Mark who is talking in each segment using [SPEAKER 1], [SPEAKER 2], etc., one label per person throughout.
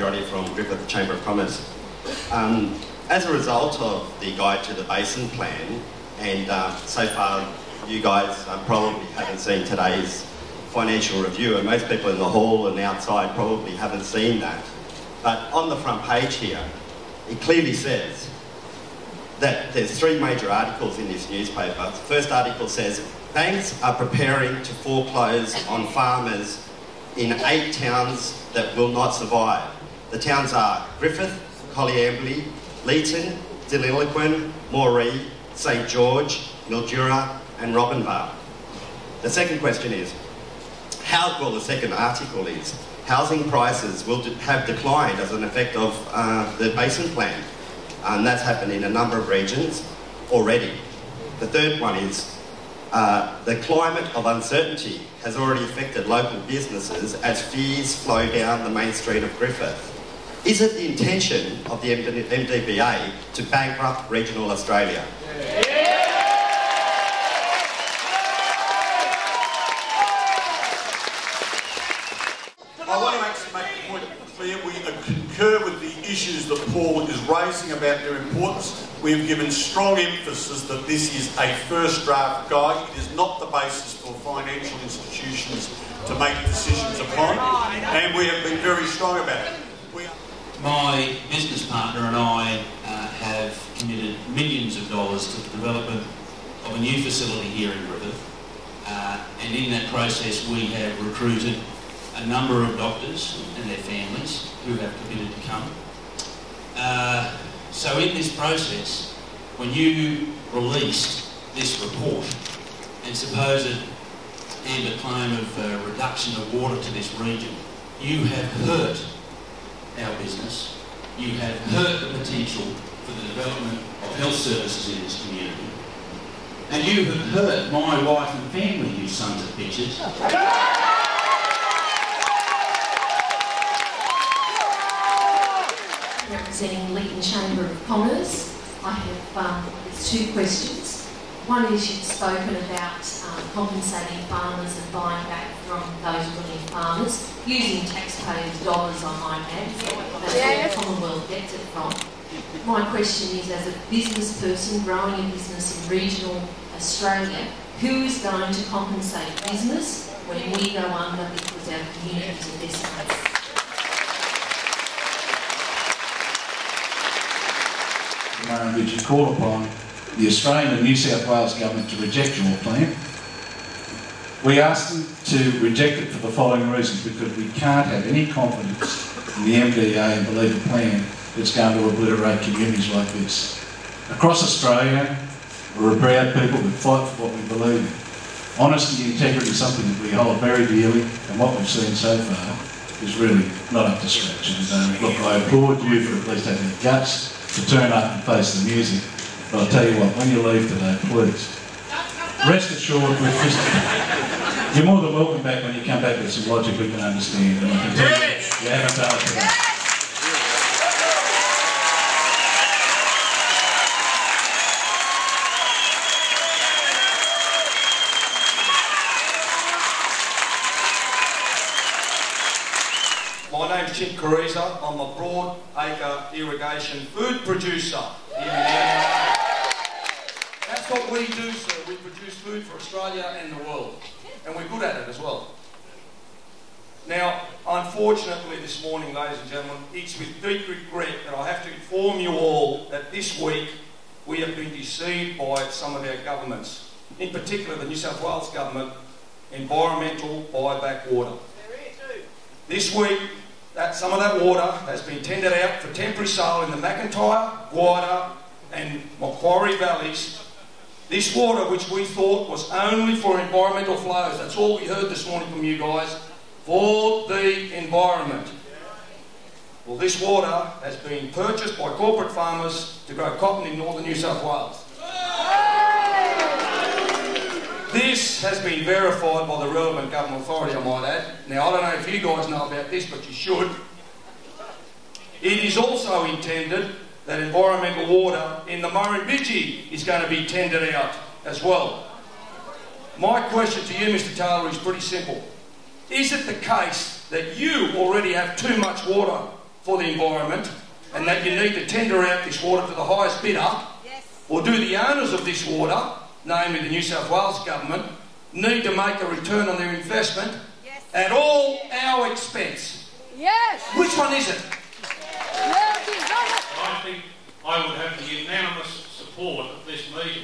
[SPEAKER 1] Scotty from Griffith Chamber of Commerce. As a result of the Guide to the Basin plan, and so far you guys probably haven't seen today's financial review, and most people in the hall and outside probably haven't seen that. But on the front page here, it clearly says that there's 3 major articles in this newspaper. The first article says, banks are preparing to foreclose on farmers in 8 towns that will not survive. The towns are Griffith, Colliambly, Leeton, Deniliquin, Moree, St George, Mildura and Robinvale. The second question is, the second article is, housing prices will have declined as an effect of the Basin plan. And that's happened in a number of regions already. The third one is, the climate of uncertainty has already affected local businesses as fears flow down the main street of Griffith. Is it the intention of the MDBA to bankrupt regional Australia?
[SPEAKER 2] I want to actually make the point clear. We concur with the issues that Paul is raising about their importance. We have given strong emphasis that this is a first draft guide. It is not the basis for financial institutions to make decisions upon, and we have been very strong about it.
[SPEAKER 3] My business partner and I have committed millions of dollars to the development of a new facility here in Griffith, and in that process we have recruited a number of doctors and their families who have committed to come. So in this process, when you released this report and supposed and a claim of reduction of water to this region, you have hurt our business, you have hurt the potential for the development of health services in this community, and you have hurt my wife and family, you sons of bitches.
[SPEAKER 4] Representing Leeton Chamber of Commerce, I have 2 questions. One is, you've spoken about compensating farmers and buying back from those willing farmers, using taxpayers' dollars, I might add. That's where the Commonwealth gets it from. My question is, as a business person growing a business in regional Australia, who is going to compensate business when we go under because our communities are decimated?
[SPEAKER 5] Which you call upon the Australian and New South Wales government to reject your plan. We asked them to reject it for the following reasons: because we can't have any confidence in the MDA and believe a plan that's going to obliterate communities like this. Across Australia, we're a proud people that fight for what we believe in. Honesty and integrity is something that we hold very dearly, and what we've seen so far is really not up to scratch. And look, I applaud you for at least having the guts to turn up and face the music. But I'll tell you what, when you leave today, please, rest assured you're more than welcome back when you come back with some logic we can understand. And I can tell you haven't done it today.
[SPEAKER 6] My name's Chip Cariza. I'm a broad acre irrigation food producer here in Adelaide. That's what we do, sir. We produce food for Australia and the world. And we're good at it as well. Now, unfortunately this morning, ladies and gentlemen, it's with deep regret that I have to inform you all that this week we have been deceived by some of our governments, in particular the New South Wales government, environmental buyback water. This week, some of that water has been tendered out for temporary sale in the McIntyre, Guarda and Macquarie valleys. This water, which we thought was only for environmental flows, that's all we heard this morning from you guys, for the environment. Well, this water has been purchased by corporate farmers to grow cotton in northern New South Wales. This has been verified by the relevant government authority, I might add. Now, I don't know if you guys know about this, but you should. It is also intended that environmental water in the Murrumbidgee is going to be tendered out as well. My question to you, Mr. Taylor, is pretty simple. Is it the case that you already have too much water for the environment, and that you need to tender out this water to the highest bidder, or do the owners of this water, namely the New South Wales government, need to make a return on their investment at all our expense?
[SPEAKER 7] Yes.
[SPEAKER 6] Which one is it?
[SPEAKER 8] I think I would have the unanimous support of this meeting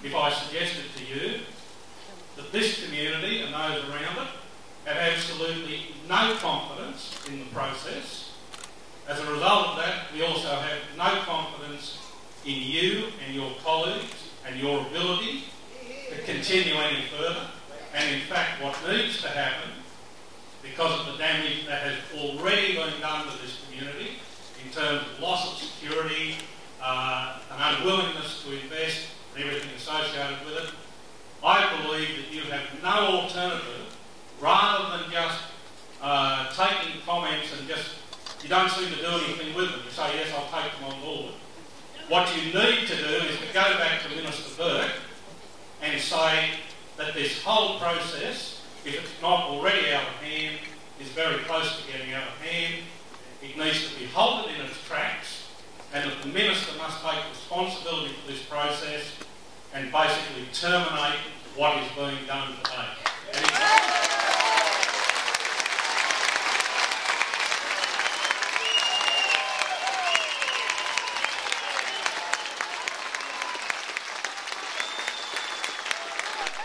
[SPEAKER 8] if I suggested to you that this community and those around it have absolutely no confidence in the process. As a result of that, we also have no confidence in you and your colleagues and your ability to continue any further. And in fact, what needs to happen, because of the damage that has already been done to this community in terms of loss of security, an unwillingness to invest and everything associated with it, I believe that you have no alternative rather than just taking comments and just, you don't seem to do anything with them. You say, yes, I'll take them on board. What you need to do is to go back to Minister Burke and say that this whole process, if it's not already out of hand, is very close to getting out of hand. It needs to be halted in its tracks, and that the Minister must take responsibility for this process and basically terminate what is being done today.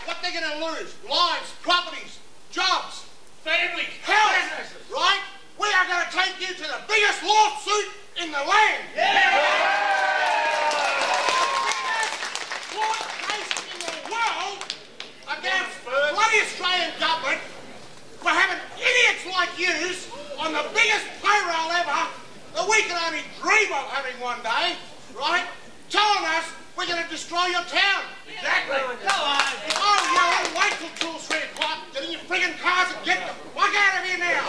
[SPEAKER 9] What they're going to lose? Lives, properties, jobs, families, health, right? We are going to take you to the biggest lawsuit in the land. Court case in the world against the bloody Australian government for having idiots like yous on the biggest payroll ever that we can only dream of having one day, right? Telling us we're going to destroy your town. Exactly. Go on. Oh, you wait till 2 or 3 o'clock, get in your friggin' cars and get the fuck out of here now.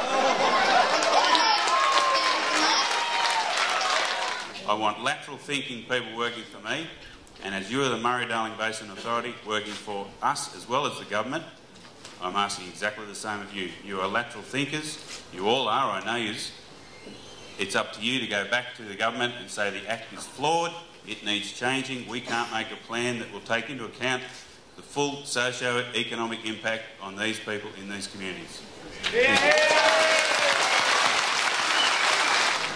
[SPEAKER 10] I want lateral thinking people working for me, and as you are the Murray-Darling Basin Authority working for us as well as the government, I'm asking exactly the same of you. You are lateral thinkers, you all are, I know yous. It's up to you to go back to the government and say the Act is flawed, it needs changing, we can't make a plan that will take into account the full socio-economic impact on these people in these communities.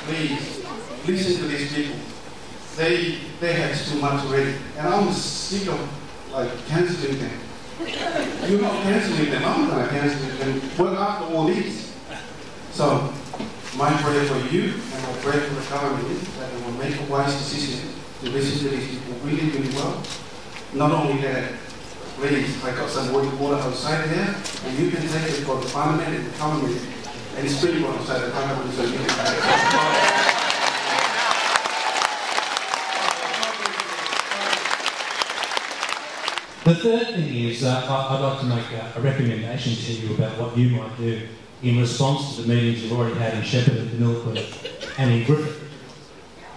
[SPEAKER 11] Please, listen to these people. They have too much already. And I'm sick of cancelling them. You're not cancelling them, I'm going to cancel them. Work after all these. So, my prayer for you and my prayer for the government is that they will make a wise decision to listen to these people really, really well. Not only that, please, I got some water outside there, and you can take it for the parliament and the government and sprinkle outside the parliament so you can
[SPEAKER 12] The third thing is, I'd like to make a recommendation to you about what you might do in response to the meetings you've already had in Shepparton, Milford and in Griffith.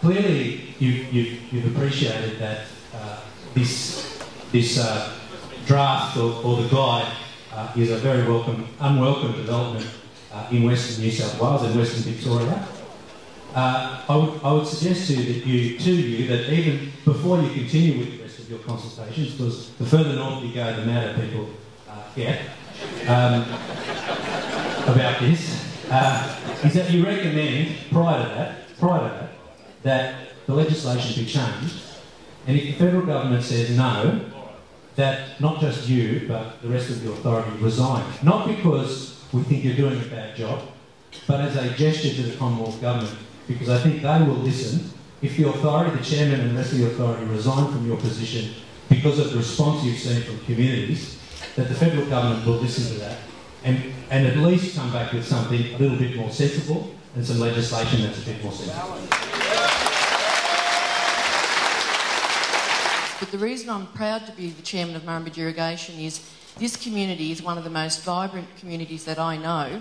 [SPEAKER 12] Clearly, you've appreciated that this draft or the guide is a very unwelcome development in Western New South Wales and Western Victoria. I would suggest to you that even before you continue with the rest of your consultations, because the further north you go, the madder people get about this, is that you recommend prior to that the legislation be changed, and if the federal government says no, that not just you but the rest of your authority resign. Not because we think you're doing a bad job, but as a gesture to the Commonwealth Government, because I think they will listen. If the authority, the chairman and the rest of the authority resign from your position because of the response you've seen from communities, that the federal government will listen to that and at least come back with something a little bit more sensible and some legislation that's a bit more sensible.
[SPEAKER 13] But the reason I'm proud to be the chairman of Murrumbidgee Irrigation is this community is one of the most vibrant communities that I know.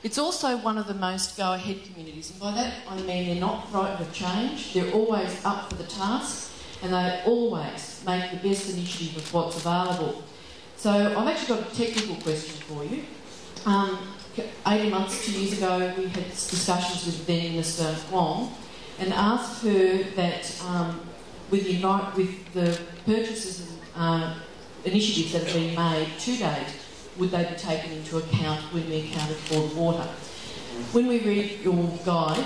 [SPEAKER 13] It's also one of the most go-ahead communities, and by that I mean they're not frightened of change, they're always up for the task, and they always make the best initiative of what's available. So I've actually got a technical question for you. 18 months, 2 years ago, we had discussions with then Minister Wong and asked her that with the purchases and initiatives that have been made to date, would they be taken into account when we accounted for the water? When we read your guide,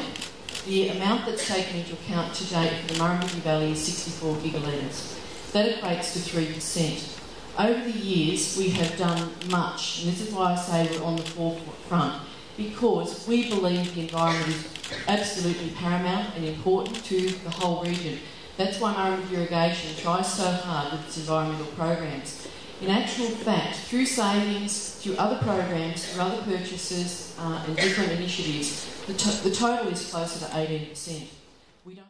[SPEAKER 13] the amount that's taken into account to date for the Murrumbidgee Valley is 64 gigalitres. That equates to 3%. Over the years, we have done much, and this is why I say we're on the forefront, because we believe the environment is absolutely paramount and important to the whole region. That's why Murrumbidgee Irrigation tries so hard with its environmental programs. In actual fact, through savings, through other programs, through other purchases and different initiatives, the total is closer to 18%. We don't